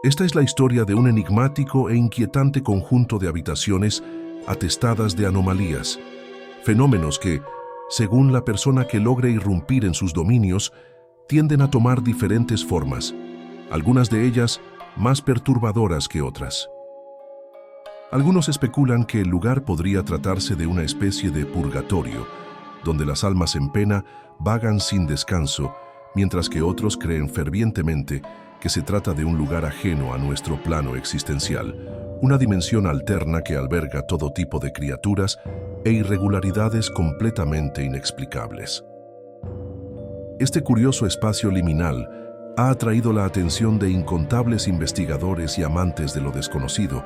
Esta es la historia de un enigmático e inquietante conjunto de habitaciones atestadas de anomalías, fenómenos que, según la persona que logre irrumpir en sus dominios, tienden a tomar diferentes formas, algunas de ellas más perturbadoras que otras. Algunos especulan que el lugar podría tratarse de una especie de purgatorio, donde las almas en pena vagan sin descanso, mientras que otros creen fervientemente que se trata de un lugar ajeno a nuestro plano existencial, una dimensión alterna que alberga todo tipo de criaturas e irregularidades completamente inexplicables. Este curioso espacio liminal ha atraído la atención de incontables investigadores y amantes de lo desconocido,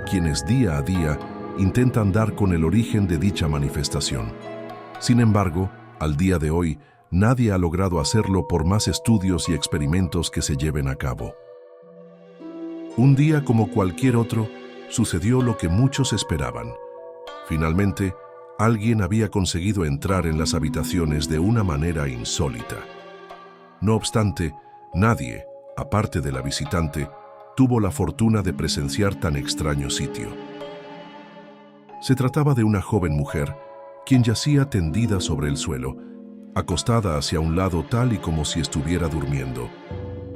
quienes día a día intentan dar con el origen de dicha manifestación. Sin embargo, al día de hoy, nadie ha logrado hacerlo por más estudios y experimentos que se lleven a cabo. Un día como cualquier otro, sucedió lo que muchos esperaban. Finalmente, alguien había conseguido entrar en las habitaciones de una manera insólita. No obstante, nadie, aparte de la visitante, tuvo la fortuna de presenciar tan extraño sitio. Se trataba de una joven mujer, quien yacía tendida sobre el suelo, acostada hacia un lado tal y como si estuviera durmiendo.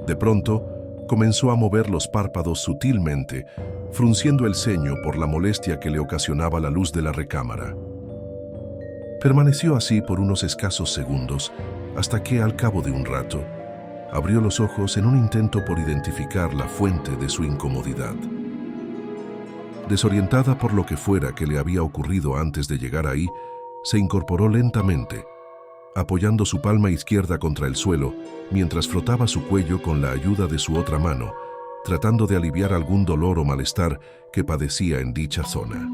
De pronto, comenzó a mover los párpados sutilmente, frunciendo el ceño por la molestia que le ocasionaba la luz de la recámara. Permaneció así por unos escasos segundos, hasta que, al cabo de un rato, abrió los ojos en un intento por identificar la fuente de su incomodidad. Desorientada por lo que fuera que le había ocurrido antes de llegar ahí, se incorporó lentamente, apoyando su palma izquierda contra el suelo, mientras frotaba su cuello con la ayuda de su otra mano, tratando de aliviar algún dolor o malestar que padecía en dicha zona.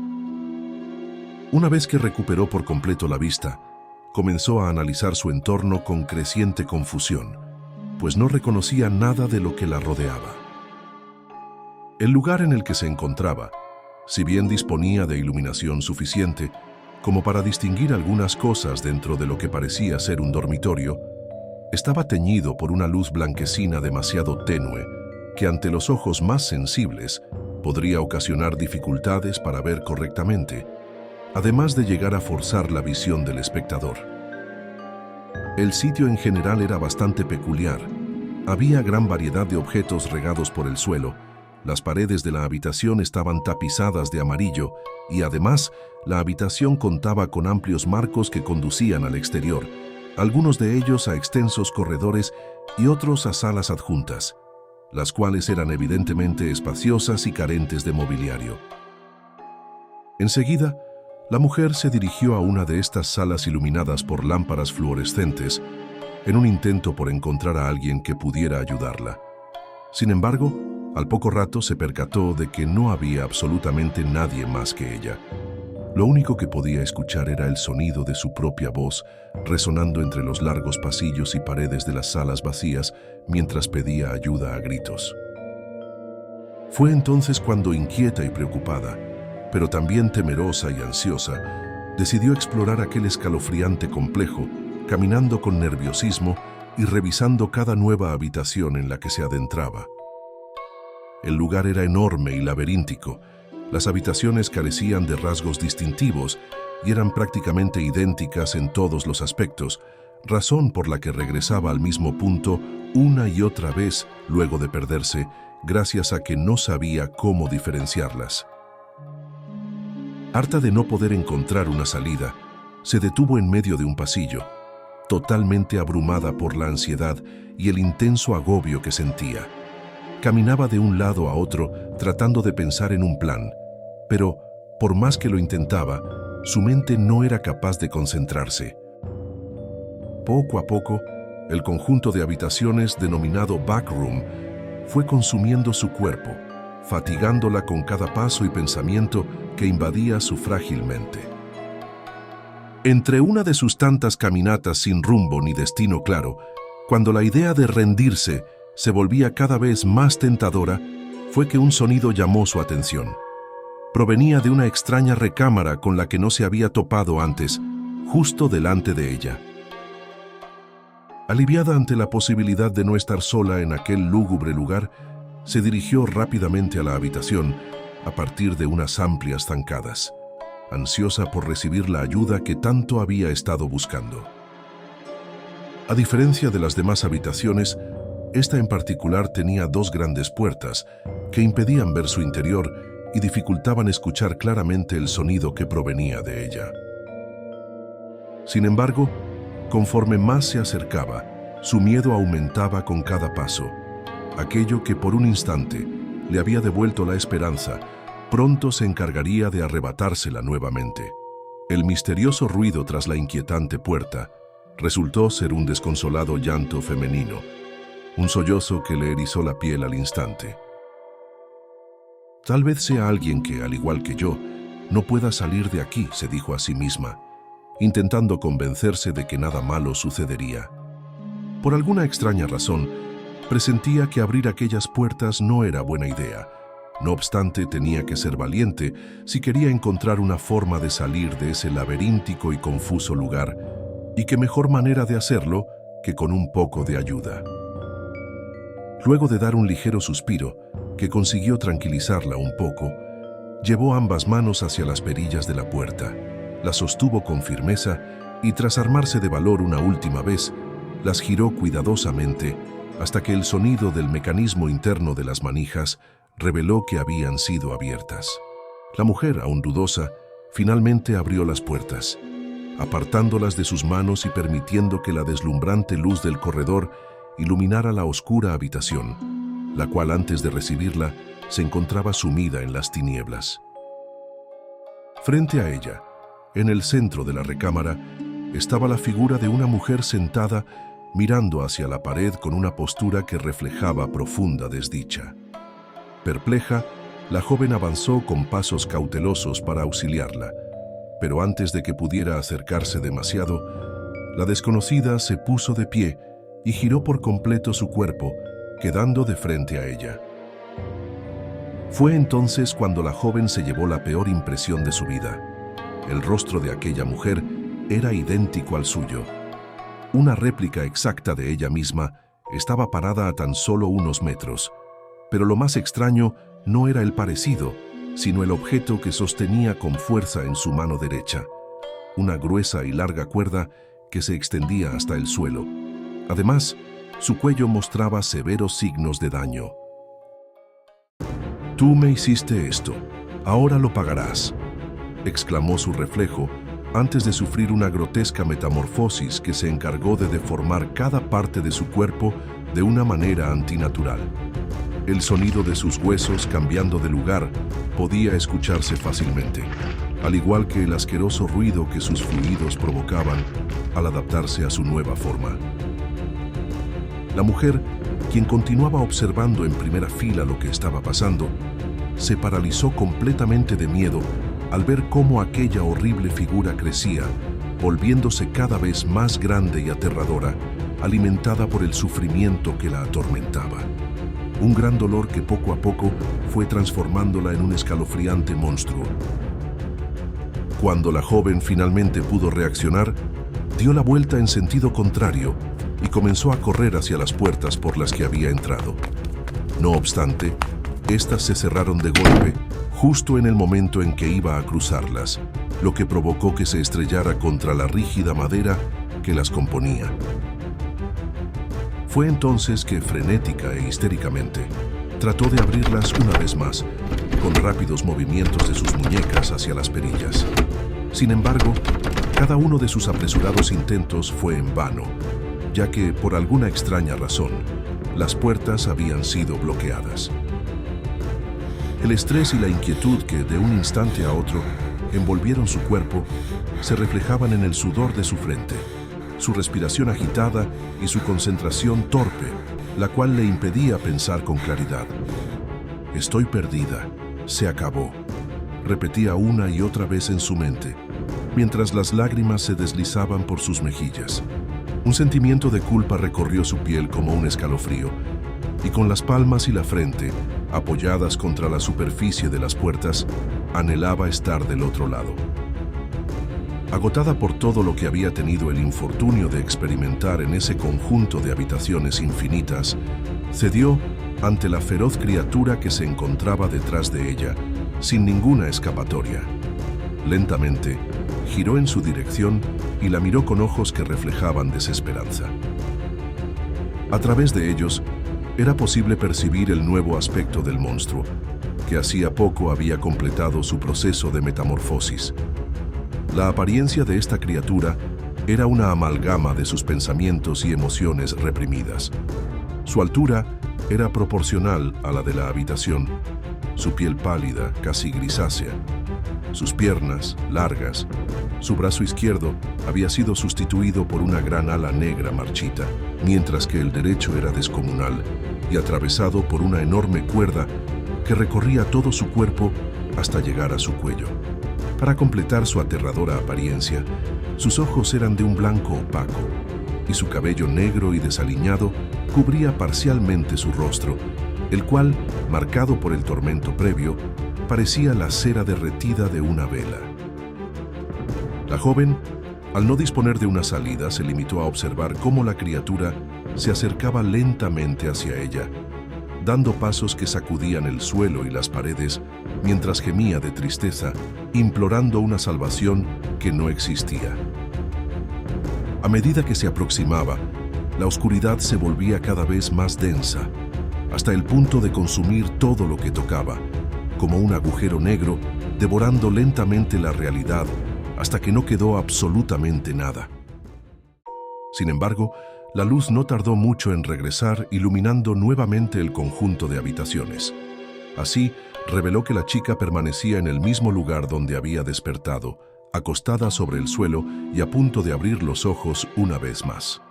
Una vez que recuperó por completo la vista, comenzó a analizar su entorno con creciente confusión, pues no reconocía nada de lo que la rodeaba. El lugar en el que se encontraba, si bien disponía de iluminación suficiente como para distinguir algunas cosas dentro de lo que parecía ser un dormitorio, estaba teñido por una luz blanquecina demasiado tenue que ante los ojos más sensibles podría ocasionar dificultades para ver correctamente, además de llegar a forzar la visión del espectador. El sitio en general era bastante peculiar. Había gran variedad de objetos regados por el suelo, las paredes de la habitación estaban tapizadas de amarillo y además la habitación contaba con amplios marcos que conducían al exterior, algunos de ellos a extensos corredores y otros a salas adjuntas, las cuales eran evidentemente espaciosas y carentes de mobiliario. Enseguida, la mujer se dirigió a una de estas salas iluminadas por lámparas fluorescentes, en un intento por encontrar a alguien que pudiera ayudarla. Sin embargo, al poco rato se percató de que no había absolutamente nadie más que ella. Lo único que podía escuchar era el sonido de su propia voz, resonando entre los largos pasillos y paredes de las salas vacías mientras pedía ayuda a gritos. Fue entonces cuando, inquieta y preocupada, pero también temerosa y ansiosa, decidió explorar aquel escalofriante complejo, caminando con nerviosismo y revisando cada nueva habitación en la que se adentraba. El lugar era enorme y laberíntico. Las habitaciones carecían de rasgos distintivos y eran prácticamente idénticas en todos los aspectos, razón por la que regresaba al mismo punto una y otra vez luego de perderse, gracias a que no sabía cómo diferenciarlas. Harta de no poder encontrar una salida, se detuvo en medio de un pasillo, totalmente abrumada por la ansiedad y el intenso agobio que sentía. Caminaba de un lado a otro tratando de pensar en un plan, pero, por más que lo intentaba, su mente no era capaz de concentrarse. Poco a poco, el conjunto de habitaciones denominado backroom fue consumiendo su cuerpo, fatigándola con cada paso y pensamiento que invadía su frágil mente. Entre una de sus tantas caminatas sin rumbo ni destino claro, cuando la idea de rendirse se volvía cada vez más tentadora, fue que un sonido llamó su atención. Provenía de una extraña recámara con la que no se había topado antes, justo delante de ella. Aliviada ante la posibilidad de no estar sola en aquel lúgubre lugar, se dirigió rápidamente a la habitación a partir de unas amplias zancadas, ansiosa por recibir la ayuda que tanto había estado buscando. A diferencia de las demás habitaciones, esta en particular tenía dos grandes puertas que impedían ver su interior y dificultaban escuchar claramente el sonido que provenía de ella. Sin embargo, conforme más se acercaba, su miedo aumentaba con cada paso. Aquello que por un instante le había devuelto la esperanza, pronto se encargaría de arrebatársela nuevamente. El misterioso ruido tras la inquietante puerta resultó ser un desconsolado llanto femenino, un sollozo que le erizó la piel al instante. Tal vez sea alguien que, al igual que yo, no pueda salir de aquí, se dijo a sí misma, intentando convencerse de que nada malo sucedería. Por alguna extraña razón, presentía que abrir aquellas puertas no era buena idea. No obstante, tenía que ser valiente si quería encontrar una forma de salir de ese laberíntico y confuso lugar, y qué mejor manera de hacerlo que con un poco de ayuda. Luego de dar un ligero suspiro, que consiguió tranquilizarla un poco, llevó ambas manos hacia las perillas de la puerta, las sostuvo con firmeza y tras armarse de valor una última vez, las giró cuidadosamente hasta que el sonido del mecanismo interno de las manijas reveló que habían sido abiertas. La mujer, aún dudosa, finalmente abrió las puertas, apartándolas de sus manos y permitiendo que la deslumbrante luz del corredor iluminara la oscura habitación, la cual antes de recibirla se encontraba sumida en las tinieblas. Frente a ella, en el centro de la recámara, estaba la figura de una mujer sentada mirando hacia la pared con una postura que reflejaba profunda desdicha. Perpleja, la joven avanzó con pasos cautelosos para auxiliarla, pero antes de que pudiera acercarse demasiado, la desconocida se puso de pie y giró por completo su cuerpo, quedando de frente a ella. Fue entonces cuando la joven se llevó la peor impresión de su vida. El rostro de aquella mujer era idéntico al suyo. Una réplica exacta de ella misma estaba parada a tan solo unos metros, pero lo más extraño no era el parecido, sino el objeto que sostenía con fuerza en su mano derecha, una gruesa y larga cuerda que se extendía hasta el suelo. Además, su cuello mostraba severos signos de daño. «Tú me hiciste esto, ahora lo pagarás», exclamó su reflejo, antes de sufrir una grotesca metamorfosis que se encargó de deformar cada parte de su cuerpo de una manera antinatural. El sonido de sus huesos cambiando de lugar podía escucharse fácilmente, al igual que el asqueroso ruido que sus fluidos provocaban al adaptarse a su nueva forma. La mujer, quien continuaba observando en primera fila lo que estaba pasando, se paralizó completamente de miedo al ver cómo aquella horrible figura crecía, volviéndose cada vez más grande y aterradora, alimentada por el sufrimiento que la atormentaba. Un gran dolor que poco a poco fue transformándola en un escalofriante monstruo. Cuando la joven finalmente pudo reaccionar, dio la vuelta en sentido contrario y comenzó a correr hacia las puertas por las que había entrado. No obstante, estas se cerraron de golpe justo en el momento en que iba a cruzarlas, lo que provocó que se estrellara contra la rígida madera que las componía. Fue entonces que, frenética e histéricamente, trató de abrirlas una vez más, con rápidos movimientos de sus muñecas hacia las perillas. Sin embargo, cada uno de sus apresurados intentos fue en vano, ya que, por alguna extraña razón, las puertas habían sido bloqueadas. El estrés y la inquietud que, de un instante a otro, envolvieron su cuerpo, se reflejaban en el sudor de su frente, su respiración agitada y su concentración torpe, la cual le impedía pensar con claridad. «Estoy perdida, se acabó», repetía una y otra vez en su mente, mientras las lágrimas se deslizaban por sus mejillas. Un sentimiento de culpa recorrió su piel como un escalofrío, y con las palmas y la frente apoyadas contra la superficie de las puertas, anhelaba estar del otro lado. Agotada por todo lo que había tenido el infortunio de experimentar en ese conjunto de habitaciones infinitas, cedió ante la feroz criatura que se encontraba detrás de ella, sin ninguna escapatoria. Lentamente, giró en su dirección y la miró con ojos que reflejaban desesperanza. A través de ellos, era posible percibir el nuevo aspecto del monstruo, que hacía poco había completado su proceso de metamorfosis. La apariencia de esta criatura era una amalgama de sus pensamientos y emociones reprimidas. Su altura era proporcional a la de la habitación, su piel pálida, casi grisácea, sus piernas largas, su brazo izquierdo había sido sustituido por una gran ala negra marchita, mientras que el derecho era descomunal y atravesado por una enorme cuerda que recorría todo su cuerpo hasta llegar a su cuello. Para completar su aterradora apariencia, sus ojos eran de un blanco opaco y su cabello negro y desaliñado cubría parcialmente su rostro, el cual, marcado por el tormento previo, parecía la cera derretida de una vela. La joven, al no disponer de una salida, se limitó a observar cómo la criatura se acercaba lentamente hacia ella, dando pasos que sacudían el suelo y las paredes, mientras gemía de tristeza, implorando una salvación que no existía. A medida que se aproximaba, la oscuridad se volvía cada vez más densa, hasta el punto de consumir todo lo que tocaba, como un agujero negro, devorando lentamente la realidad hasta que no quedó absolutamente nada. Sin embargo, la luz no tardó mucho en regresar, iluminando nuevamente el conjunto de habitaciones. Así, reveló que la chica permanecía en el mismo lugar donde había despertado, acostada sobre el suelo y a punto de abrir los ojos una vez más.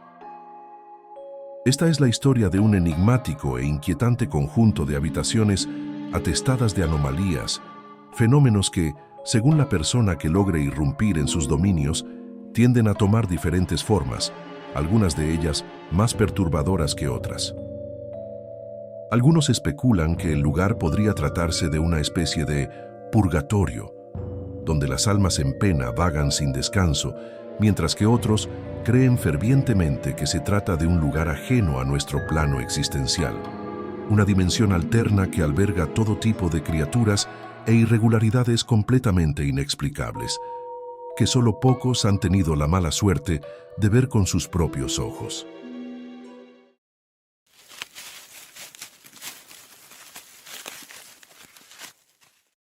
Esta es la historia de un enigmático e inquietante conjunto de habitaciones atestadas de anomalías, fenómenos que, según la persona que logre irrumpir en sus dominios, tienden a tomar diferentes formas, algunas de ellas más perturbadoras que otras. Algunos especulan que el lugar podría tratarse de una especie de purgatorio, donde las almas en pena vagan sin descanso, mientras que otros creen fervientemente que se trata de un lugar ajeno a nuestro plano existencial, una dimensión alterna que alberga todo tipo de criaturas e irregularidades completamente inexplicables, que solo pocos han tenido la mala suerte de ver con sus propios ojos.